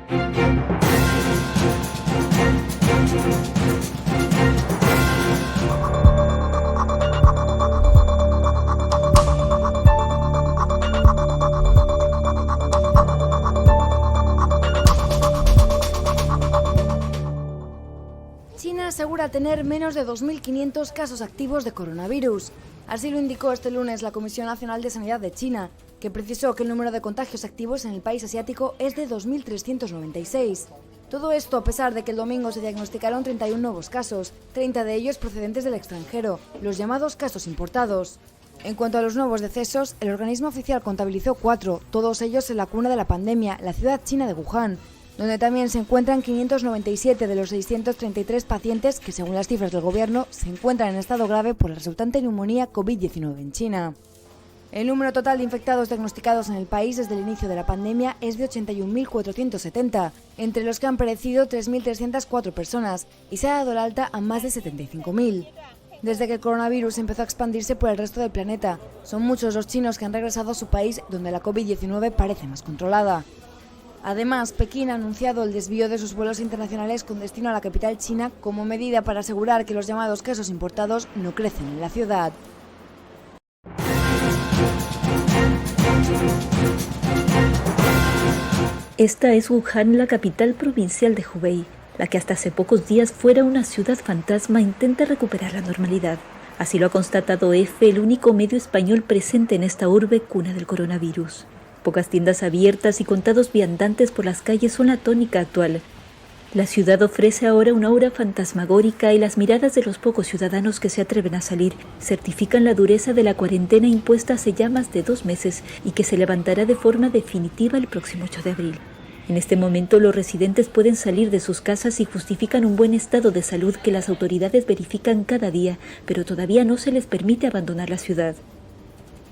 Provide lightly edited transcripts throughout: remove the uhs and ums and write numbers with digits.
China asegura tener menos de 2.500 casos activos de coronavirus. Así lo indicó este lunes la Comisión Nacional de Sanidad de China, que precisó que el número de contagios activos en el país asiático es de 2.396. Todo esto a pesar de que el domingo se diagnosticaron 31 nuevos casos, 30 de ellos procedentes del extranjero, los llamados casos importados. En cuanto a los nuevos decesos, el organismo oficial contabilizó 4, todos ellos en la cuna de la pandemia, la ciudad china de Wuhan, donde también se encuentran 597 de los 633 pacientes que, según las cifras del gobierno, se encuentran en estado grave por la resultante neumonía COVID-19 en China. El número total de infectados diagnosticados en el país desde el inicio de la pandemia es de 81.470, entre los que han perecido 3.304 personas y se ha dado el alta a más de 75.000. Desde que el coronavirus empezó a expandirse por el resto del planeta, son muchos los chinos que han regresado a su país donde la COVID-19 parece más controlada. Además, Pekín ha anunciado el desvío de sus vuelos internacionales con destino a la capital china como medida para asegurar que los llamados casos importados no crecen en la ciudad. Esta es Wuhan, la capital provincial de Hubei. La que hasta hace pocos días fuera una ciudad fantasma intenta recuperar la normalidad. Así lo ha constatado EFE, el único medio español presente en esta urbe cuna del coronavirus. Pocas tiendas abiertas y contados viandantes por las calles son la tónica actual. La ciudad ofrece ahora una aura fantasmagórica y las miradas de los pocos ciudadanos que se atreven a salir certifican la dureza de la cuarentena impuesta hace ya más de 2 meses y que se levantará de forma definitiva el próximo 8 de abril. En este momento los residentes pueden salir de sus casas y justifican un buen estado de salud que las autoridades verifican cada día, pero todavía no se les permite abandonar la ciudad.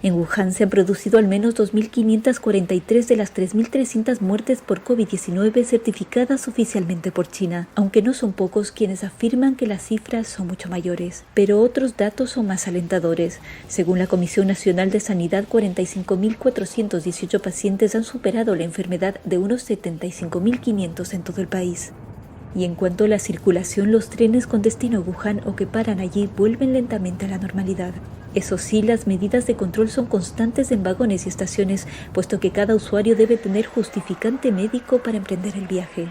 En Wuhan se han producido al menos 2.543 de las 3.300 muertes por COVID-19 certificadas oficialmente por China, aunque no son pocos quienes afirman que las cifras son mucho mayores. Pero otros datos son más alentadores. Según la Comisión Nacional de Sanidad, 45.418 pacientes han superado la enfermedad de unos 75.500 en todo el país. Y en cuanto a la circulación, los trenes con destino a Wuhan o que paran allí vuelven lentamente a la normalidad. Eso sí, las medidas de control son constantes en vagones y estaciones, puesto que cada usuario debe tener justificante médico para emprender el viaje.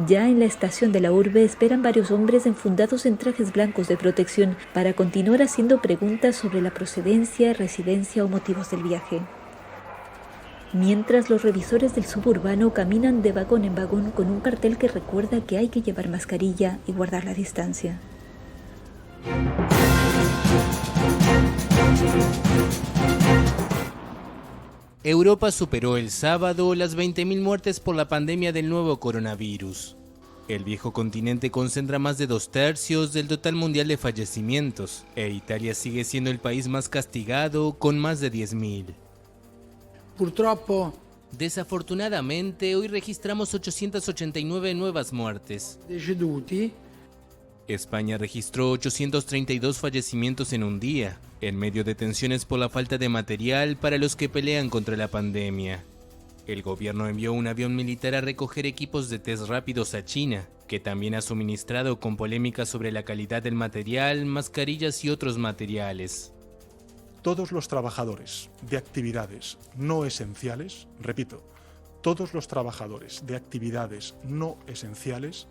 Ya en la estación de la urbe esperan varios hombres enfundados en trajes blancos de protección para continuar haciendo preguntas sobre la procedencia, residencia o motivos del viaje. Mientras los revisores del suburbano caminan de vagón en vagón con un cartel que recuerda que hay que llevar mascarilla y guardar la distancia. Europa superó el sábado las 20.000 muertes por la pandemia del nuevo coronavirus. El viejo continente concentra más de 2/3 del total mundial de fallecimientos, e Italia sigue siendo el país más castigado con más de 10.000. Desafortunadamente, hoy registramos 889 nuevas muertes. España registró 832 fallecimientos en un día, en medio de tensiones por la falta de material para los que pelean contra la pandemia. El gobierno envió un avión militar a recoger equipos de test rápidos a China, que también ha suministrado con polémica sobre la calidad del material, mascarillas y otros materiales. Todos los trabajadores de actividades no esenciales, repito, todos los trabajadores de actividades no esenciales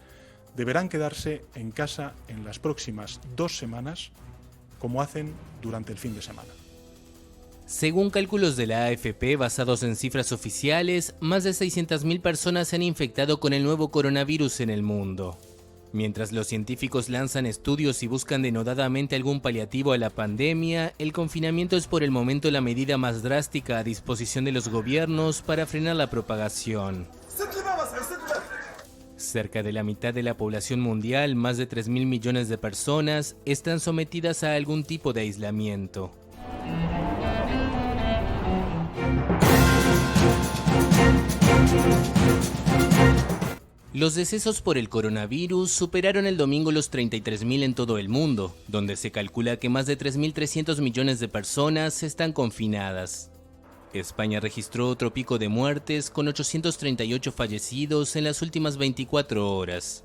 deberán quedarse en casa en las próximas 2 semanas, como hacen durante el fin de semana. Según cálculos de la AFP basados en cifras oficiales, más de 600.000 personas se han infectado con el nuevo coronavirus en el mundo. Mientras los científicos lanzan estudios y buscan denodadamente algún paliativo a la pandemia, el confinamiento es por el momento la medida más drástica a disposición de los gobiernos para frenar la propagación. Cerca de la mitad de la población mundial, más de 3.000 millones de personas, están sometidas a algún tipo de aislamiento. Los decesos por el coronavirus superaron el domingo los 33.000 en todo el mundo, donde se calcula que más de 3.300 millones de personas están confinadas. España registró otro pico de muertes con 838 fallecidos en las últimas 24 horas.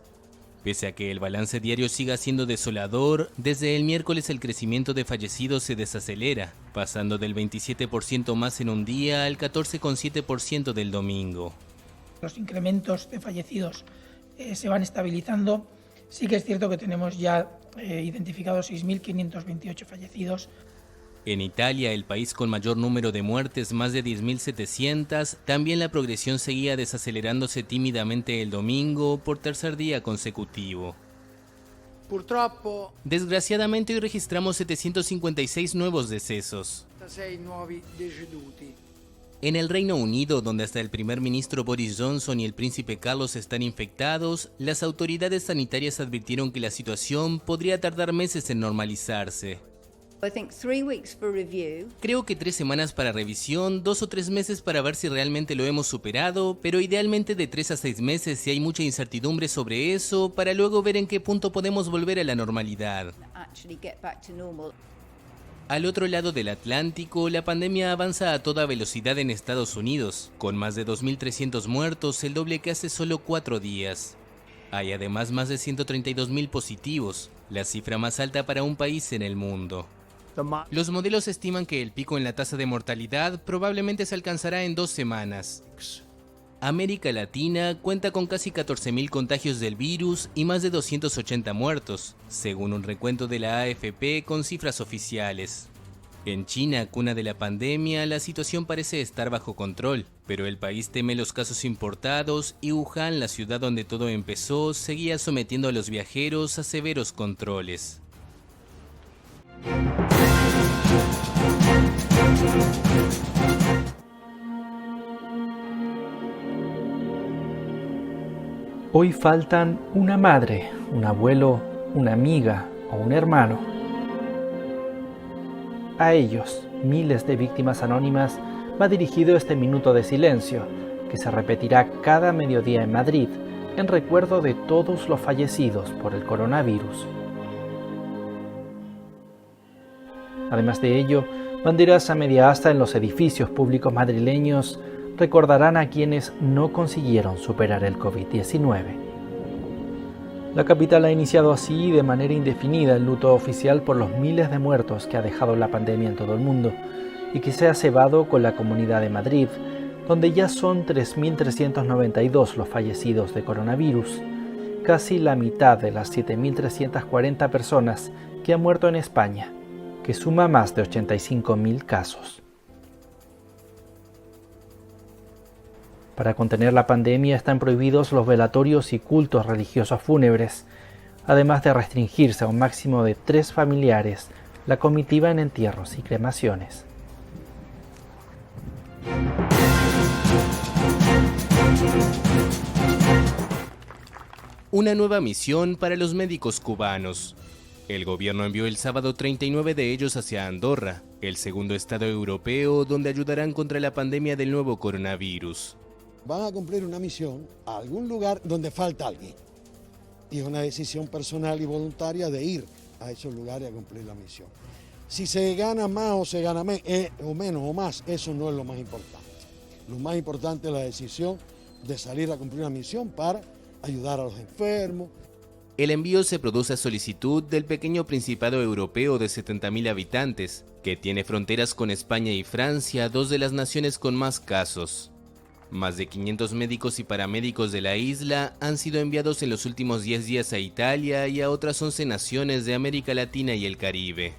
Pese a que el balance diario siga siendo desolador, desde el miércoles el crecimiento de fallecidos se desacelera, pasando del 27% más en un día al 14,7% del domingo. Los incrementos de fallecidos se van estabilizando. Sí que es cierto que tenemos ya identificados 6.528 fallecidos. En Italia, el país con mayor número de muertes, más de 10.700, también la progresión seguía desacelerándose tímidamente el domingo por tercer día consecutivo. Desgraciadamente hoy registramos 756 nuevos decesos. En el Reino Unido, donde hasta el primer ministro Boris Johnson y el príncipe Carlos están infectados, las autoridades sanitarias advirtieron que la situación podría tardar meses en normalizarse. Creo que 3 semanas para revisión, 2 o 3 meses para ver si realmente lo hemos superado, pero idealmente de 3 a 6 meses si hay mucha incertidumbre sobre eso, para luego ver en qué punto podemos volver a la normalidad. Al otro lado del Atlántico, la pandemia avanza a toda velocidad en Estados Unidos, con más de 2.300 muertos, el doble que hace solo 4 días. Hay además más de 132.000 positivos, la cifra más alta para un país en el mundo. Los modelos estiman que el pico en la tasa de mortalidad probablemente se alcanzará en 2 semanas. América Latina cuenta con casi 14.000 contagios del virus y más de 280 muertos, según un recuento de la AFP con cifras oficiales. En China, cuna de la pandemia, la situación parece estar bajo control, pero el país teme los casos importados y Wuhan, la ciudad donde todo empezó, seguía sometiendo a los viajeros a severos controles. Hoy faltan una madre, un abuelo, una amiga o un hermano. A ellos, miles de víctimas anónimas, va dirigido este minuto de silencio, que se repetirá cada mediodía en Madrid, en recuerdo de todos los fallecidos por el coronavirus. Además de ello, banderas a media asta en los edificios públicos madrileños recordarán a quienes no consiguieron superar el COVID-19. La capital ha iniciado así de manera indefinida el luto oficial por los miles de muertos que ha dejado la pandemia en todo el mundo y que se ha cebado con la Comunidad de Madrid, donde ya son 3.392 los fallecidos de coronavirus, casi la mitad de las 7.340 personas que han muerto en España, que suma más de 85.000 casos. Para contener la pandemia están prohibidos los velatorios y cultos religiosos fúnebres, además de restringirse a un máximo de 3 familiares la comitiva en entierros y cremaciones. Una nueva misión para los médicos cubanos. El gobierno envió el sábado 39 de ellos hacia Andorra, el segundo estado europeo donde ayudarán contra la pandemia del nuevo coronavirus. Van a cumplir una misión a algún lugar donde falta alguien. Y es una decisión personal y voluntaria de ir a esos lugares a cumplir la misión. Si se gana más o se gana menos o más, eso no es lo más importante. Lo más importante es la decisión de salir a cumplir una misión para ayudar a los enfermos. El envío se produce a solicitud del pequeño Principado Europeo de 70.000 habitantes, que tiene fronteras con España y Francia, 2 de las naciones con más casos. Más de 500 médicos y paramédicos de la isla han sido enviados en los últimos 10 días a Italia y a otras 11 naciones de América Latina y el Caribe.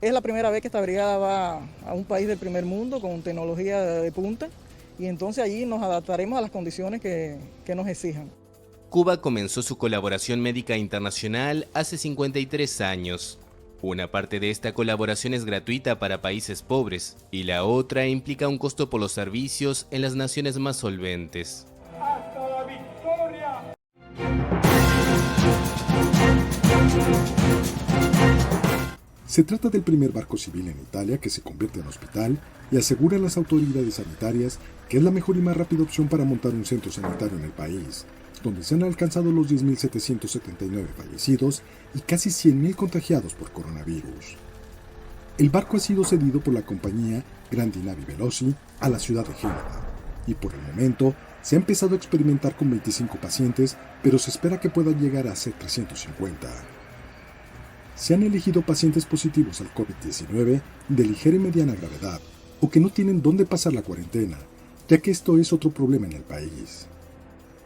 Es la primera vez que esta brigada va a un país del primer mundo con tecnología de punta y entonces allí nos adaptaremos a las condiciones que nos exijan. Cuba comenzó su colaboración médica internacional hace 53 años. Una parte de esta colaboración es gratuita para países pobres y la otra implica un costo por los servicios en las naciones más solventes. ¡Hasta la victoria! Se trata del primer barco civil en Italia que se convierte en hospital y asegura a las autoridades sanitarias que es la mejor y más rápida opción para montar un centro sanitario en el país, donde se han alcanzado los 10.779 fallecidos y casi 100.000 contagiados por coronavirus. el barco ha sido cedido por la compañía Grandi Navi Veloci a la ciudad de Génova, y por el momento se ha empezado a experimentar con 25 pacientes, pero se espera que puedan llegar a ser 350. Se han elegido pacientes positivos al COVID-19 de ligera y mediana gravedad, o que no tienen dónde pasar la cuarentena, ya que esto es otro problema en el país.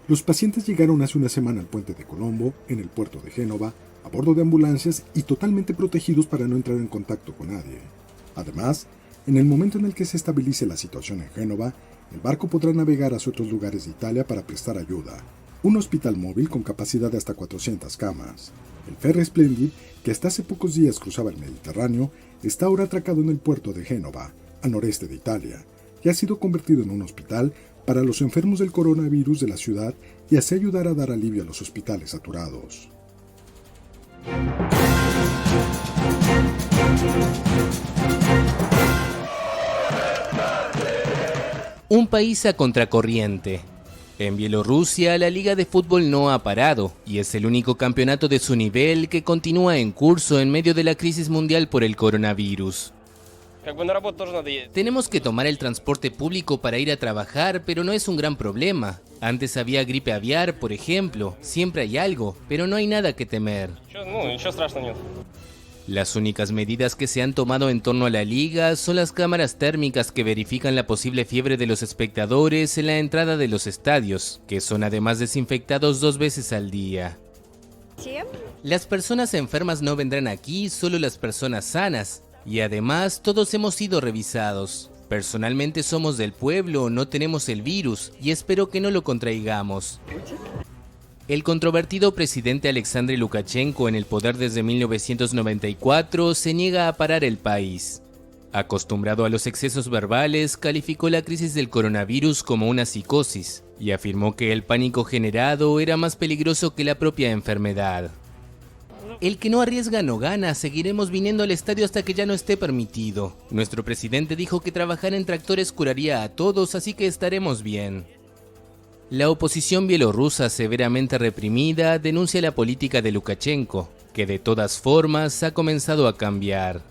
Los pacientes llegaron hace una semana al puente de Colombo, en el puerto de Génova, a bordo de ambulancias y totalmente protegidos para no entrar en contacto con nadie. Además, en el momento en el que se estabilice la situación en Génova, el barco podrá navegar hacia otros lugares de Italia para prestar ayuda. Un hospital móvil con capacidad de hasta 400 camas. El Ferry Splendid, que hasta hace pocos días cruzaba el Mediterráneo, está ahora atracado en el puerto de Génova, al noreste de Italia, y ha sido convertido en un hospital para los enfermos del coronavirus de la ciudad y así ayudar a dar alivio a los hospitales saturados. Un país a contracorriente. En Bielorrusia, la liga de fútbol no ha parado y es el único campeonato de su nivel que continúa en curso en medio de la crisis mundial por el coronavirus. Tenemos que tomar el transporte público para ir a trabajar, pero no es un gran problema. Antes había gripe aviar, por ejemplo. Siempre hay algo, pero no hay nada que temer. Las únicas medidas que se han tomado en torno a la liga son las cámaras térmicas que verifican la posible fiebre de los espectadores en la entrada de los estadios, que son además desinfectados 2 veces al día. Las personas enfermas no vendrán aquí, solo las personas sanas. Y además, todos hemos sido revisados. Personalmente somos del pueblo, no tenemos el virus y espero que no lo contraigamos. El controvertido presidente Alexander Lukashenko, en el poder desde 1994, se niega a parar el país. Acostumbrado a los excesos verbales, calificó la crisis del coronavirus como una psicosis y afirmó que el pánico generado era más peligroso que la propia enfermedad. El que no arriesga no gana, seguiremos viniendo al estadio hasta que ya no esté permitido. Nuestro presidente dijo que trabajar en tractores curaría a todos, así que estaremos bien. La oposición bielorrusa, severamente reprimida, denuncia la política de Lukashenko, que de todas formas ha comenzado a cambiar.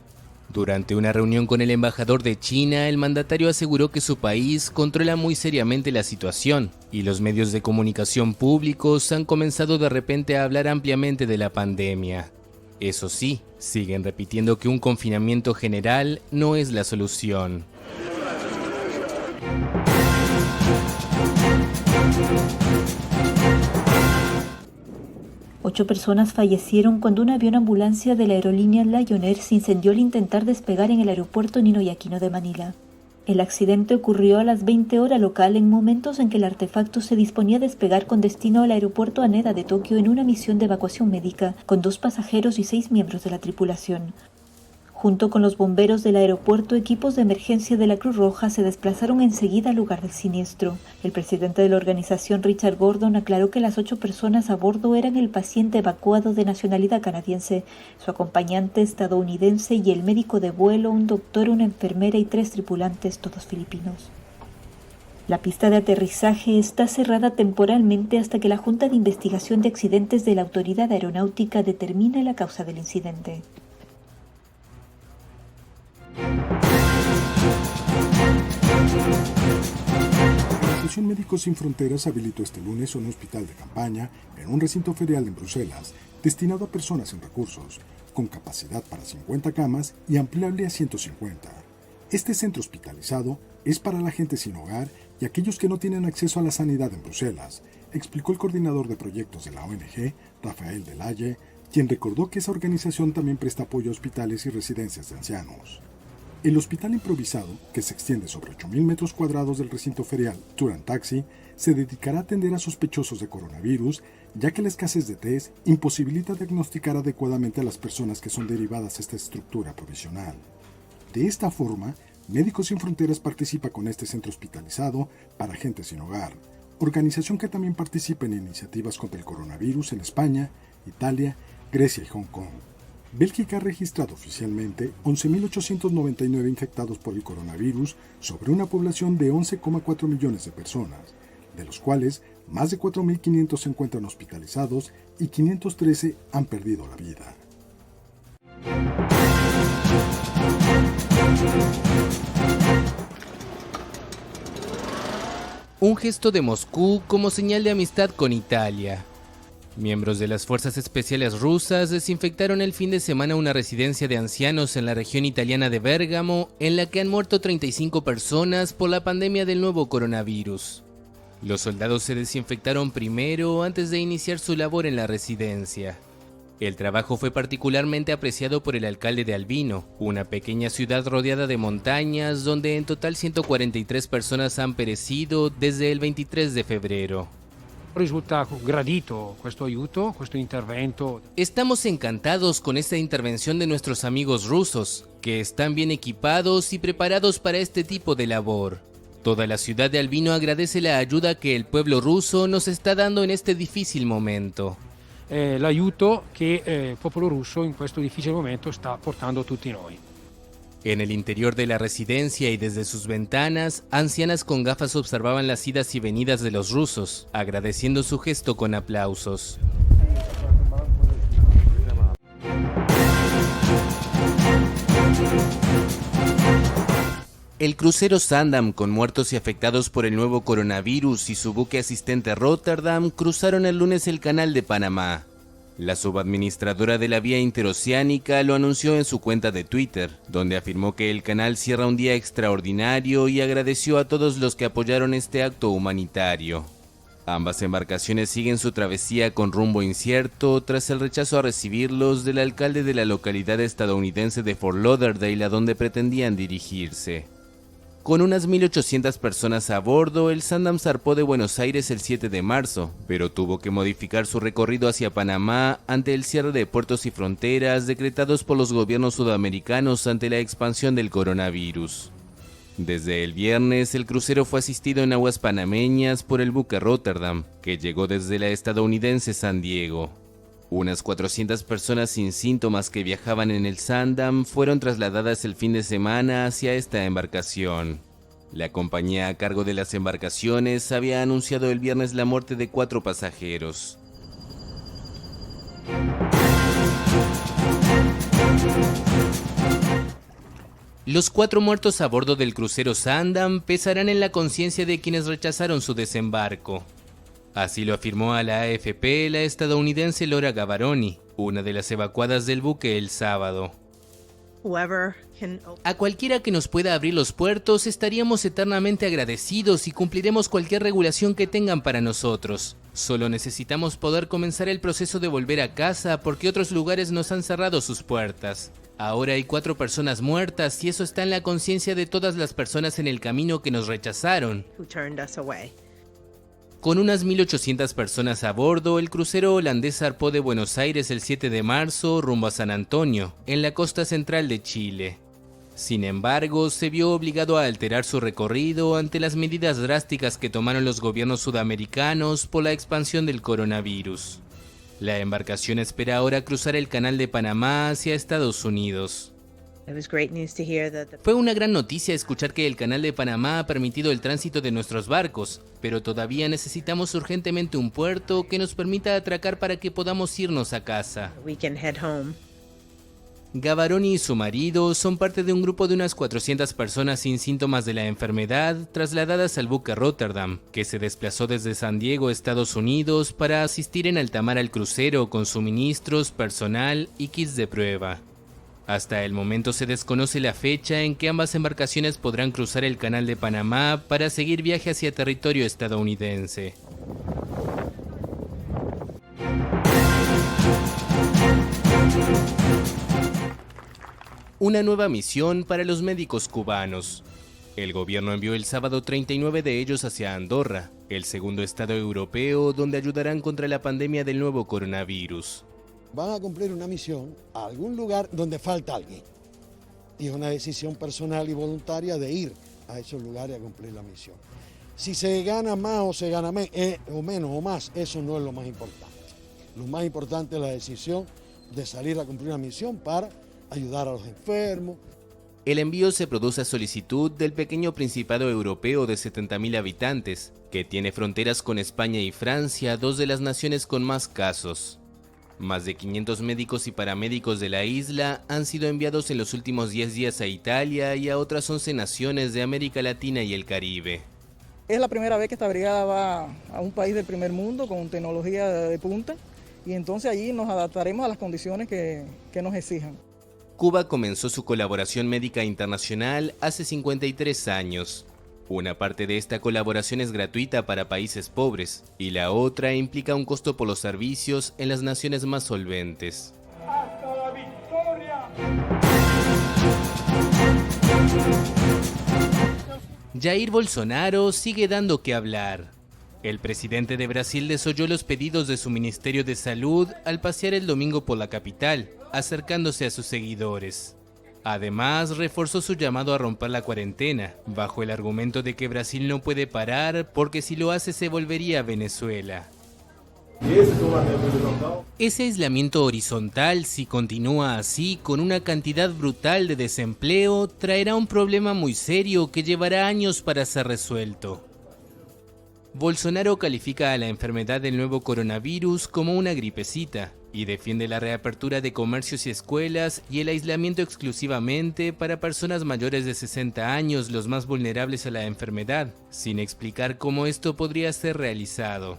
Durante una reunión con el embajador de China, el mandatario aseguró que su país controla muy seriamente la situación y los medios de comunicación públicos han comenzado de repente a hablar ampliamente de la pandemia. Eso sí, siguen repitiendo que un confinamiento general no es la solución. Ocho personas fallecieron cuando un avión ambulancia de la aerolínea Lion Air se incendió al intentar despegar en el aeropuerto Ninoy Aquino de Manila. El accidente ocurrió a las 20 horas local en momentos en que el artefacto se disponía a despegar con destino al aeropuerto Haneda de Tokio en una misión de evacuación médica con 2 pasajeros y 6 miembros de la tripulación. Junto con los bomberos del aeropuerto, equipos de emergencia de la Cruz Roja se desplazaron enseguida al lugar del siniestro. El presidente de la organización, Richard Gordon, aclaró que las 8 personas a bordo eran el paciente evacuado de nacionalidad canadiense, su acompañante estadounidense y el médico de vuelo, un doctor, una enfermera y 3 tripulantes, todos filipinos. La pista de aterrizaje está cerrada temporalmente hasta que la Junta de Investigación de Accidentes de la Autoridad Aeronáutica determine la causa del incidente. La Asociación Médicos Sin Fronteras habilitó este lunes un hospital de campaña en un recinto ferial en Bruselas, destinado a personas sin recursos, con capacidad para 50 camas y ampliable a 150. Este centro hospitalizado es para la gente sin hogar y aquellos que no tienen acceso a la sanidad en Bruselas, explicó el coordinador de proyectos de la ONG, Rafael Delaye, quien recordó que esa organización también presta apoyo a hospitales y residencias de ancianos. El hospital improvisado, que se extiende sobre 8.000 metros cuadrados del recinto ferial Turan Taxi, se dedicará a atender a sospechosos de coronavirus, ya que la escasez de test imposibilita diagnosticar adecuadamente a las personas que son derivadas a esta estructura provisional. De esta forma, Médicos Sin Fronteras participa con este centro hospitalizado para gente sin hogar, organización que también participa en iniciativas contra el coronavirus en España, Italia, Grecia y Hong Kong. Bélgica ha registrado oficialmente 11.899 infectados por el coronavirus sobre una población de 11,4 millones de personas, de los cuales más de 4.500 se encuentran hospitalizados y 513 han perdido la vida. Un gesto de Moscú como señal de amistad con Italia. Miembros de las fuerzas especiales rusas desinfectaron el fin de semana una residencia de ancianos en la región italiana de Bérgamo, en la que han muerto 35 personas por la pandemia del nuevo coronavirus. Los soldados se desinfectaron primero antes de iniciar su labor en la residencia. El trabajo fue particularmente apreciado por el alcalde de Albino, una pequeña ciudad rodeada de montañas donde en total 143 personas han perecido desde el 23 de febrero. Risulta gradito questo aiuto, questo intervento. Estamos encantados con esta intervención de nuestros amigos rusos, que están bien equipados y preparados para este tipo de labor. Toda la ciudad de Albino agradece la ayuda que el pueblo ruso nos está dando en este difícil momento. L'aiuto che il popolo russo in questo difficile momento sta portando a tutti noi. En el interior de la residencia y desde sus ventanas, ancianas con gafas observaban las idas y venidas de los rusos, agradeciendo su gesto con aplausos. El crucero Zaandam, con muertos y afectados por el nuevo coronavirus, y su buque asistente Rotterdam cruzaron el lunes el Canal de Panamá. La subadministradora de la vía interoceánica lo anunció en su cuenta de Twitter, donde afirmó que el canal cierra un día extraordinario y agradeció a todos los que apoyaron este acto humanitario. Ambas embarcaciones siguen su travesía con rumbo incierto tras el rechazo a recibirlos del alcalde de la localidad estadounidense de Fort Lauderdale, a donde pretendían dirigirse. Con unas 1.800 personas a bordo, el Zaandam zarpó de Buenos Aires el 7 de marzo, pero tuvo que modificar su recorrido hacia Panamá ante el cierre de puertos y fronteras decretados por los gobiernos sudamericanos ante la expansión del coronavirus. Desde el viernes, el crucero fue asistido en aguas panameñas por el buque Rotterdam, que llegó desde la estadounidense San Diego. Unas 400 personas sin síntomas que viajaban en el Zaandam fueron trasladadas el fin de semana hacia esta embarcación. La compañía a cargo de las embarcaciones había anunciado el viernes la muerte de 4 pasajeros. Los 4 muertos a bordo del crucero Zaandam pesarán en la conciencia de quienes rechazaron su desembarco. Así lo afirmó a la AFP la estadounidense Laura Gavaroni, una de las evacuadas del buque el sábado. A cualquiera que nos pueda abrir los puertos estaríamos eternamente agradecidos y cumpliremos cualquier regulación que tengan para nosotros. Solo necesitamos poder comenzar el proceso de volver a casa porque otros lugares nos han cerrado sus puertas. Ahora hay 4 personas muertas y eso está en la conciencia de todas las personas en el camino que nos rechazaron. Con unas 1.800 personas a bordo, el crucero holandés zarpó de Buenos Aires el 7 de marzo rumbo a San Antonio, en la costa central de Chile. Sin embargo, se vio obligado a alterar su recorrido ante las medidas drásticas que tomaron los gobiernos sudamericanos por la expansión del coronavirus. La embarcación espera ahora cruzar el Canal de Panamá hacia Estados Unidos. Fue una gran noticia escuchar que el Canal de Panamá ha permitido el tránsito de nuestros barcos, pero todavía necesitamos urgentemente un puerto que nos permita atracar para que podamos irnos a casa. Gavaroni y su marido son parte de un grupo de unas 400 personas sin síntomas de la enfermedad trasladadas al buque Rotterdam, que se desplazó desde San Diego, Estados Unidos, para asistir en alta mar al crucero con suministros, personal y kits de prueba. Hasta el momento se desconoce la fecha en que ambas embarcaciones podrán cruzar el Canal de Panamá para seguir viaje hacia territorio estadounidense. Una nueva misión para los médicos cubanos. El gobierno envió el sábado 39 de ellos hacia Andorra, el segundo estado europeo donde ayudarán contra la pandemia del nuevo coronavirus. Van a cumplir una misión a algún lugar donde falta alguien. Y es una decisión personal y voluntaria de ir a esos lugares a cumplir la misión. Si se gana más o se gana o menos o más, eso no es lo más importante. Lo más importante es la decisión de salir a cumplir una misión para ayudar a los enfermos. El envío se produce a solicitud del pequeño principado europeo de 70.000 habitantes, que tiene fronteras con España y Francia, 2 de las naciones con más casos. Más de 500 médicos y paramédicos de la isla han sido enviados en los últimos 10 días a Italia y a otras 11 naciones de América Latina y el Caribe. Es la primera vez que esta brigada va a un país del primer mundo con tecnología de punta y entonces allí nos adaptaremos a las condiciones que nos exijan. Cuba comenzó su colaboración médica internacional hace 53 años. Una parte de esta colaboración es gratuita para países pobres y la otra implica un costo por los servicios en las naciones más solventes. ¡Hasta la victoria! Jair Bolsonaro sigue dando que hablar. El presidente de Brasil desoyó los pedidos de su Ministerio de Salud al pasear el domingo por la capital, acercándose a sus seguidores. Además, reforzó su llamado a romper la cuarentena, bajo el argumento de que Brasil no puede parar porque si lo hace se volvería a Venezuela. Ese aislamiento horizontal, si continúa así, con una cantidad brutal de desempleo, traerá un problema muy serio que llevará años para ser resuelto. Bolsonaro califica a la enfermedad del nuevo coronavirus como una gripecita y defiende la reapertura de comercios y escuelas y el aislamiento exclusivamente para personas mayores de 60 años, los más vulnerables a la enfermedad, sin explicar cómo esto podría ser realizado.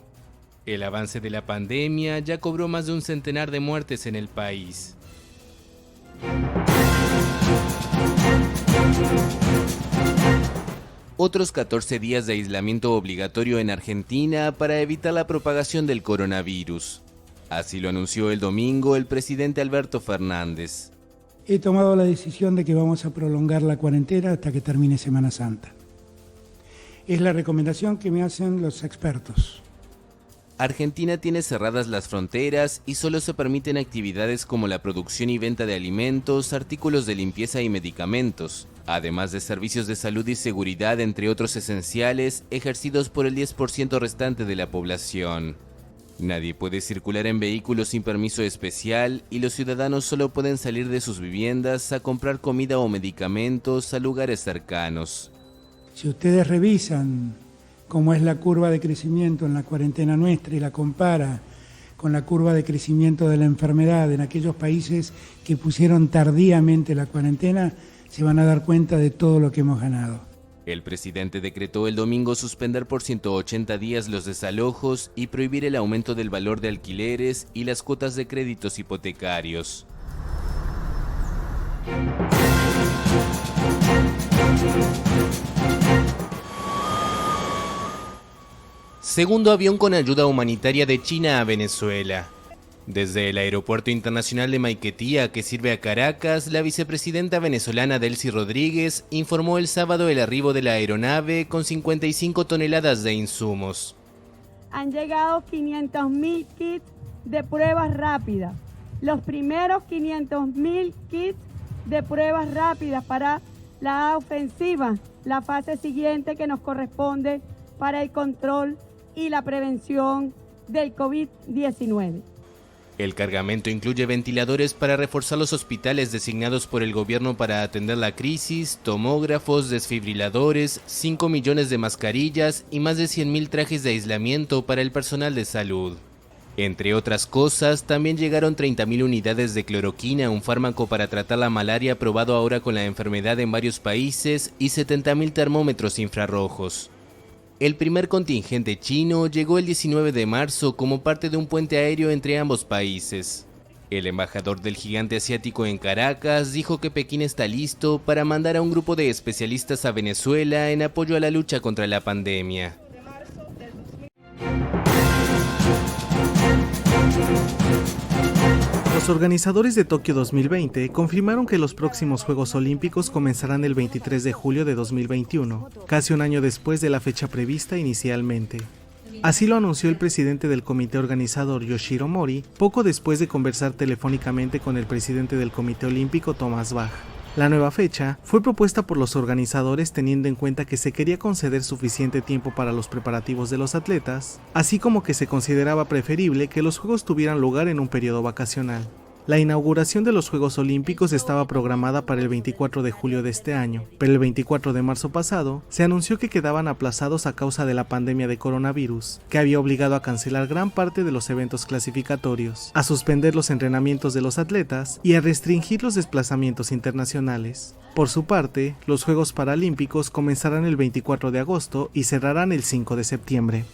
El avance de la pandemia ya cobró más de un centenar de muertes en el país. Otros 14 días de aislamiento obligatorio en Argentina para evitar la propagación del coronavirus. Así lo anunció el domingo el presidente Alberto Fernández. He tomado la decisión de que vamos a prolongar la cuarentena hasta que termine Semana Santa. Es la recomendación que me hacen los expertos. Argentina tiene cerradas las fronteras y solo se permiten actividades como la producción y venta de alimentos, artículos de limpieza y medicamentos, además de servicios de salud y seguridad, entre otros esenciales, ejercidos por el 10% restante de la población. Nadie puede circular en vehículos sin permiso especial y los ciudadanos solo pueden salir de sus viviendas a comprar comida o medicamentos a lugares cercanos. Si ustedes revisan cómo es la curva de crecimiento en la cuarentena nuestra y la compara con la curva de crecimiento de la enfermedad en aquellos países que pusieron tardíamente la cuarentena, se van a dar cuenta de todo lo que hemos ganado. El presidente decretó el domingo suspender por 180 días los desalojos y prohibir el aumento del valor de alquileres y las cuotas de créditos hipotecarios. Segundo avión con ayuda humanitaria de China a Venezuela. Desde el Aeropuerto Internacional de Maiquetía, que sirve a Caracas, la vicepresidenta venezolana Delcy Rodríguez informó el sábado el arribo de la aeronave con 55 toneladas de insumos. Han llegado 500.000 kits de pruebas rápidas. Los primeros 500.000 kits de pruebas rápidas para la ofensiva, la fase siguiente que nos corresponde para el control y la prevención del COVID-19. El cargamento incluye ventiladores para reforzar los hospitales designados por el gobierno para atender la crisis, tomógrafos, desfibriladores, 5 millones de mascarillas y más de 100.000 trajes de aislamiento para el personal de salud. Entre otras cosas, también llegaron 30.000 unidades de cloroquina, un fármaco para tratar la malaria probado ahora con la enfermedad en varios países, y 70.000 termómetros infrarrojos. El primer contingente chino llegó el 19 de marzo como parte de un puente aéreo entre ambos países. El embajador del gigante asiático en Caracas dijo que Pekín está listo para mandar a un grupo de especialistas a Venezuela en apoyo a la lucha contra la pandemia. Los organizadores de Tokio 2020 confirmaron que los próximos Juegos Olímpicos comenzarán el 23 de julio de 2021, casi un año después de la fecha prevista inicialmente. Así lo anunció el presidente del comité organizador, Yoshiro Mori, poco después de conversar telefónicamente con el presidente del Comité Olímpico, Thomas Bach. La nueva fecha fue propuesta por los organizadores teniendo en cuenta que se quería conceder suficiente tiempo para los preparativos de los atletas, así como que se consideraba preferible que los Juegos tuvieran lugar en un periodo vacacional. La inauguración de los Juegos Olímpicos estaba programada para el 24 de julio de este año, pero el 24 de marzo pasado se anunció que quedaban aplazados a causa de la pandemia de coronavirus, que había obligado a cancelar gran parte de los eventos clasificatorios, a suspender los entrenamientos de los atletas y a restringir los desplazamientos internacionales. Por su parte, los Juegos Paralímpicos comenzarán el 24 de agosto y cerrarán el 5 de septiembre.